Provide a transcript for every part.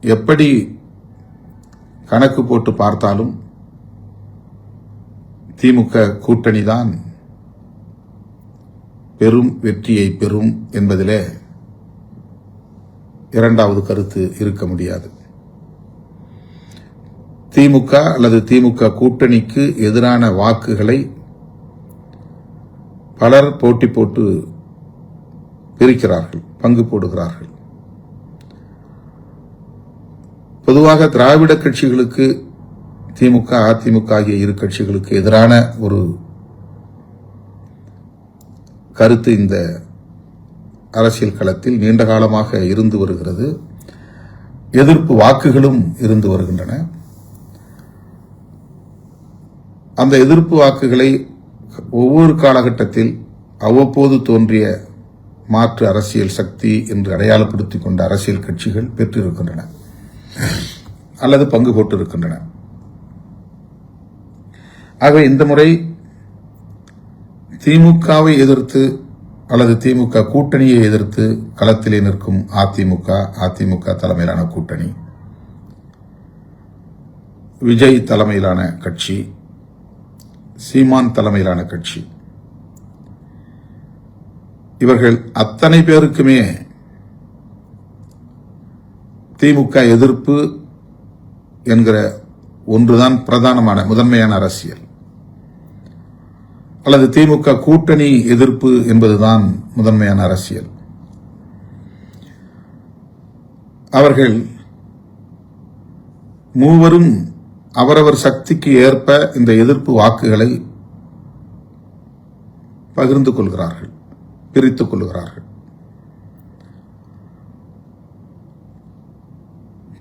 எப்படி கணக்கு போட்டு பார்த்தாலும் திமுக கூட்டணிதான் பெரும் வெற்றியை பெறும் என்பதிலே இரண்டாவது கருத்து இருக்க முடியாது. திமுக அல்லது திமுக கூட்டணிக்கு எதிரான வாக்குகளை பலர் போட்டி போட்டு பிரிக்கிறார்கள், பங்கு போடுகிறார்கள். பொதுவாக திராவிட கட்சிகளுக்கு திமுக, அதிமுக ஆகிய இரு கட்சிகளுக்கு எதிரான ஒரு கருத்து இந்த அரசியல் களத்தில் நீண்ட காலமாக இருந்து வருகிறது. எதிர்ப்பு வாக்குகளும் இருந்து வருகின்றன. அந்த எதிர்ப்பு வாக்குகளை ஒவ்வொரு காலகட்டத்தில் அவ்வப்போது தோன்றிய மாற்று அரசியல் சக்தி என்று அடையாளப்படுத்திக் கொண்ட அரசியல் கட்சிகள் பெற்றிருக்கின்றன அல்லது பங்கு போட்டிருக்கின்றன. ஆகவே இந்த முறை திமுகவை எதிர்த்து அல்லது திமுக கூட்டணியை எதிர்த்து களத்திலே நிற்கும் அதிமுக தலைமையிலான கூட்டணி, விஜய் தலைமையிலான கட்சி, சீமான் தலைமையிலான கட்சி, இவர்கள் அத்தனை பேருக்குமே திமுக எதிர்ப்பு என்கிற ஒன்றுதான் பிரதானமான முதன்மையான அரசியல், அல்லது திமுக கூட்டணி எதிர்ப்பு என்பதுதான் முதன்மையான அரசியல். அவர்கள் மூவரும் அவரவர் சக்திக்கு ஏற்ப இந்த எதிர்ப்பு வாக்குகளை பகிர்ந்து கொள்கிறார்கள், பிரித்துக் கொள்கிறார்கள்.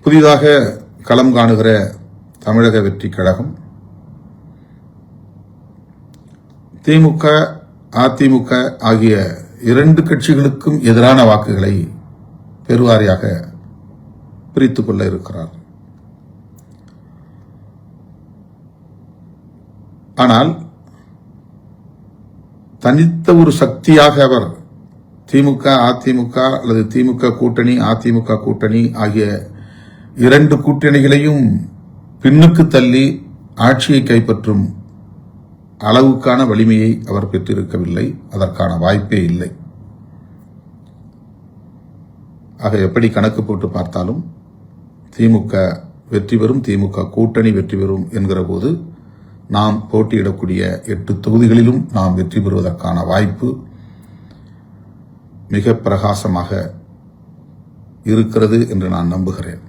புதிதாக களம் காணுகிற தமிழக வெற்றிக் கழகம் திமுக, அதிமுக ஆகிய இரண்டு கட்சிகளுக்கும் எதிரான வாக்குகளை பெருவாரியாக பிரித்துக் கொள்ள இருக்கிறார். ஆனால் தனித்த ஒரு சக்தியாக அவர் திமுக, அதிமுக அல்லது திமுக கூட்டணி, அதிமுக கூட்டணி ஆகிய இரண்டு கூட்டணிகளையும் பின்னுக்கு தள்ளி ஆட்சியை கைப்பற்றும் அளவுக்கான வலிமையை அவர் பெற்றிருக்கவில்லை. அதற்கான வாய்ப்பே இல்லை. ஆக எப்படி கணக்கு போட்டு பார்த்தாலும் திமுக வெற்றி பெறும், திமுக கூட்டணி வெற்றி பெறும் என்கிற போது நாம் போட்டியிடக்கூடிய 8 தொகுதிகளிலும் நாம் வெற்றி பெறுவதற்கான வாய்ப்பு மிக பிரகாசமாக இருக்கிறது என்று நான் நம்புகிறேன்.